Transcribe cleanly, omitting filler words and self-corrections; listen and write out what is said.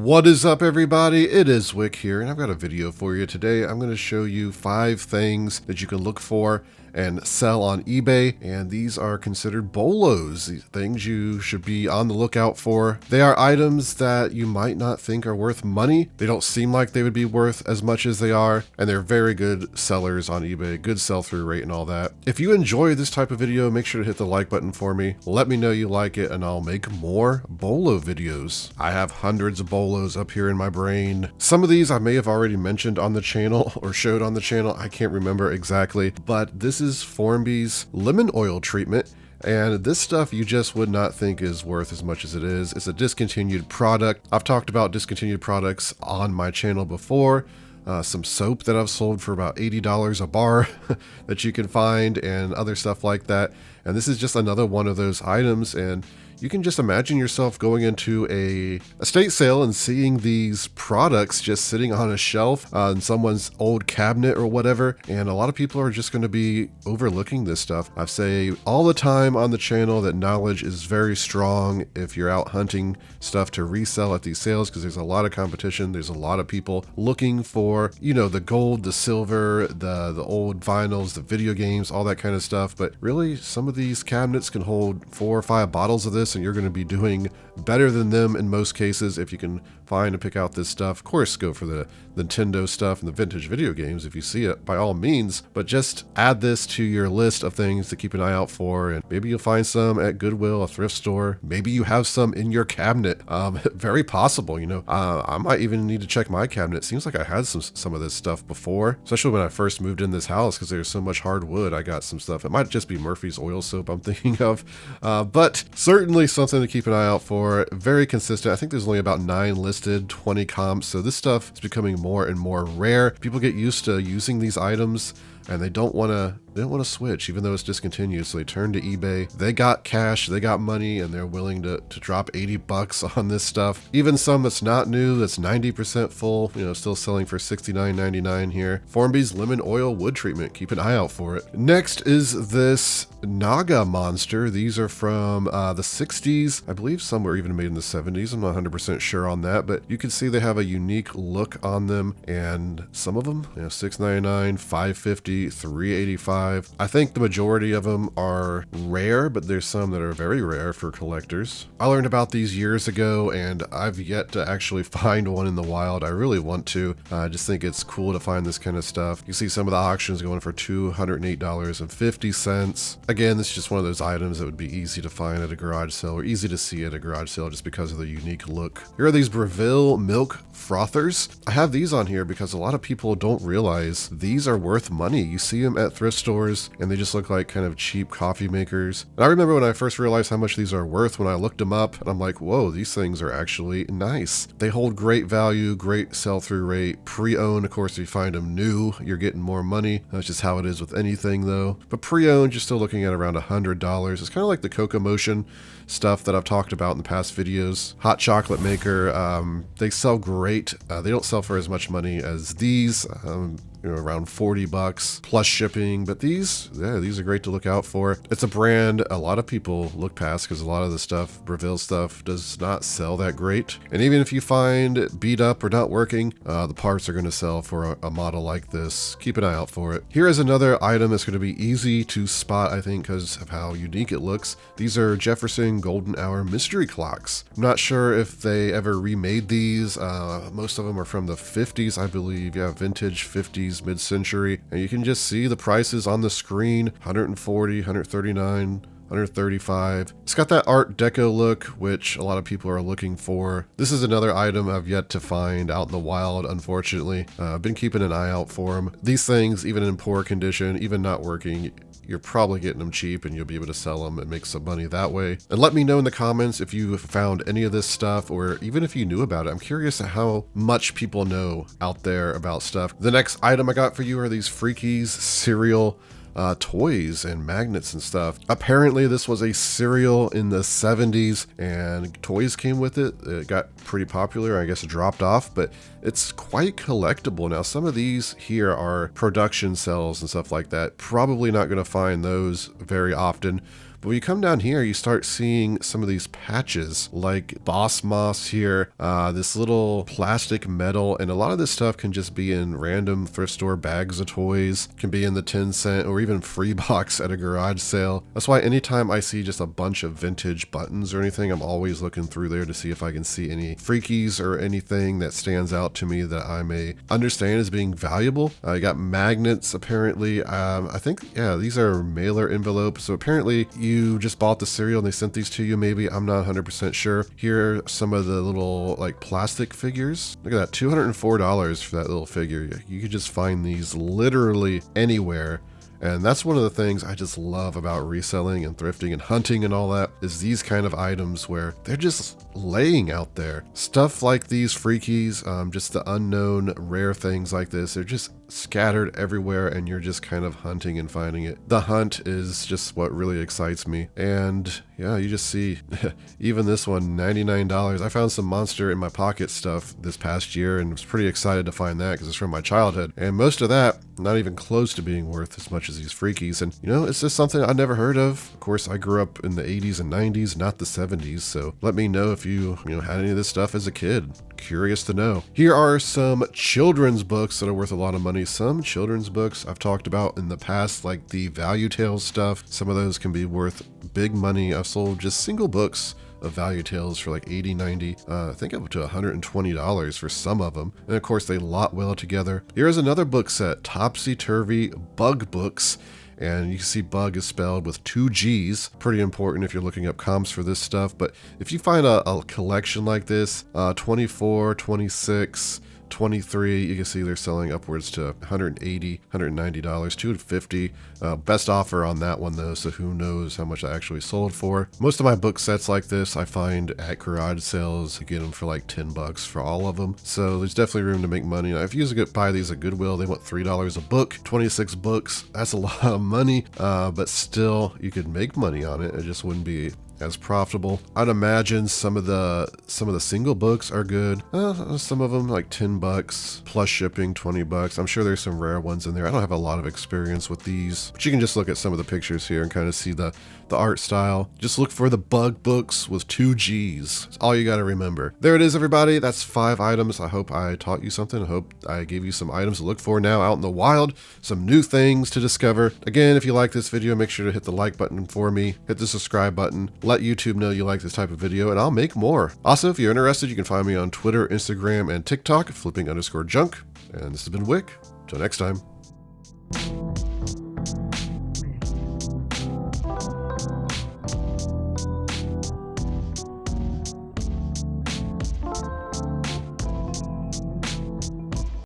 What is up, everybody? It is Wick here, and I've got a video for you today. I'm going to show you 5 things that you can look for and sell on eBay, and these are considered bolos, these things you should be on the lookout for. They are items that you might not think are worth money. They don't seem like they would be worth as much as they are, and they're very good sellers on eBay, good sell-through rate and all that. If you enjoy this type of video, make sure to hit the like button for me. Let me know you like it, and I'll make more bolo videos. I have hundreds of bolos up here in my brain. Some of these I may have already mentioned on the channel or showed on the channel. I can't remember exactly, but this is Formby's lemon oil treatment. And this stuff you just would not think is worth as much as it is. It's a discontinued product. I've talked about discontinued products on my channel before. Some soap that I've sold for about $80 a bar that you can find, and other stuff like that. And this is just another one of those items, and you can just imagine yourself going into a estate sale and seeing these products just sitting on a shelf in someone's old cabinet or whatever, and a lot of people are just going to be overlooking this stuff. I say all the time on the channel that knowledge is very strong if you're out hunting stuff to resell at these sales, because there's a lot of competition. There's a lot of people looking for, you know, the gold, the silver, the old vinyls, the video games, all that kind of stuff. But really, some of these cabinets can hold 4 or 5 bottles of this, and you're going to be doing better than them in most cases if you can find and pick out this stuff. Of course, go for the Nintendo stuff and the vintage video games if you see it, by all means, but just add this to your list of things to keep an eye out for, and maybe you'll find some at Goodwill, a thrift store. Maybe you have some in your cabinet. Very possible, you know. I might even need to check my cabinet. It seems like I had some of this stuff before, especially when I first moved in this house, because there's so much hardwood. I got some stuff. It might just be Murphy's oil soap I'm thinking of, but certainly something to keep an eye out for. Very consistent. I think there's only about 9 listed, 20 comps, so this stuff is becoming more and more rare. People get used to using these items, and they don't want to switch, even though it's discontinued. So they turn to eBay. They got cash, they got money, and they're willing to drop 80 bucks on this stuff. Even some that's not new, that's 90% full, you know, still selling for $69.99 here. Formby's lemon oil wood treatment. Keep an eye out for it. Next is this Naga Monster. These are from the 60s. I believe some were even made in the 70s. I'm not 100% sure on that, but you can see they have a unique look on them, and some of them, you know, $6.99, $5.50, $3.85. I think the majority of them are rare, but there's some that are very rare for collectors. I learned about these years ago, and I've yet to actually find one in the wild. I really want to. I just think it's cool to find this kind of stuff. You see some of the auctions going for $208.50. Again, this is just one of those items that would be easy to find at a garage sale, or easy to see at a garage sale just because of the unique look. Here are these Goodwill milk frothers. I have these on here because a lot of people don't realize these are worth money. You see them at thrift stores, and they just look like kind of cheap coffee makers. And I remember when I first realized how much these are worth when I looked them up, and I'm like, whoa, these things are actually nice. They hold great value, great sell-through rate. Pre-owned, of course, if you find them new, you're getting more money. That's just how it is with anything, though. But pre-owned, you're still looking at around $100. It's kind of like the Cocoa Motion stuff that I've talked about in the past videos. Hot chocolate maker, they sell great. They don't sell for as much money as these. You know, around 40 bucks plus shipping, but these are great to look out for. It's a brand a lot of people look past because a lot of the stuff, Goodwill stuff, does not sell that great. And even if you find it beat up or not working, the parts are going to sell for a model like this. Keep an eye out for it. Here is another item that's going to be easy to spot, I think, because of how unique it looks. These are Jefferson Golden Hour mystery clocks. I'm not sure if they ever remade these. Most of them are from the 50s, I believe. Yeah, vintage 50s, mid-century, and you can just see the prices on the screen. 140, 139, 135. It's got that Art Deco look, which a lot of people are looking for. This is another item I've yet to find out in the wild, unfortunately. I've been keeping an eye out for them. These things, even in poor condition, even not working, you're probably getting them cheap, and you'll be able to sell them and make some money that way. And let me know in the comments if you found any of this stuff, or even if you knew about it. I'm curious how much people know out there about stuff. The next item I got for you are these Freakies Cereal toys and magnets and stuff. Apparently this was a cereal in the 70s, and toys came with it. It got pretty popular. I guess it dropped off, but it's quite collectible. Now, some of these here are production cells and stuff like that. Probably not going to find those very often, But when you come down here, you start seeing some of these patches like boss moss here, this little plastic metal, and a lot of this stuff can just be in random thrift store bags of toys, can be in the 10-cent or even free box at a garage sale. That's why anytime I see just a bunch of vintage buttons or anything, I'm always looking through there to see if I can see any freakies or anything that stands out to me that I may understand as being valuable. I got magnets apparently. I think, yeah, these are mailer envelopes. So apparently you just bought the cereal and they sent these to you, maybe. I'm not 100% sure. Here are some of the little like plastic figures. Look at that, $204 for that little figure. You could just find these literally anywhere. And that's one of the things I just love about reselling and thrifting and hunting and all that, is these kind of items where they're just laying out there. Stuff like these freakies, just the unknown rare things like this, they're just scattered everywhere and you're just kind of hunting and finding it. The hunt is just what really excites me. And yeah, you just see even this one, $99. I found some Monster in my pocket stuff this past year and was pretty excited to find that because it's from my childhood. And most of that, not even close to being worth as much as these freakies. And you know, it's just something I never heard of. Of course, I grew up in the 80s and 90s, not the 70s. So let me know if you had any of this stuff as a kid. Curious to know. Here are some children's books that are worth a lot of money. Some children's books I've talked about in the past, like the Value Tales stuff. Some of those can be worth big money. I've sold just single books of Value Tales for like $80, $90, I think up to $120 for some of them. And of course they lot well together. Here's another book set, Topsy Turvy Bug Books. And you can see bug is spelled with 2 G's. Pretty important if you're looking up comps for this stuff. But if you find a collection like this, 24, 26, 23, you can see they're selling upwards to $180, $190, $250. Best offer on that one though, so who knows how much I actually sold for. Most of my book sets like this I find at garage sales. You get them for like $10 for all of them. So there's definitely room to make money. Now, if you buy these at Goodwill, they want $3 a book, 26 books. That's a lot of money, but still you could make money on it. It just wouldn't be as profitable. I'd imagine some of the single books are good. Some of them like $10 plus shipping, $20. I'm sure there's some rare ones in there. I don't have a lot of experience with these, but you can just look at some of the pictures here and kind of see the art style. Just look for the bug books with 2 G's. That's all you got to remember. There it is, everybody. That's 5 items. I hope I taught you something. I hope I gave you some items to look for now out in the wild, some new things to discover. Again, if you like this video, make sure to hit the like button for me, hit the subscribe button, let YouTube know you like this type of video, and I'll make more. Also, if you're interested, you can find me on Twitter, Instagram, and TikTok, flipping_junk. And this has been Wick. Till next time.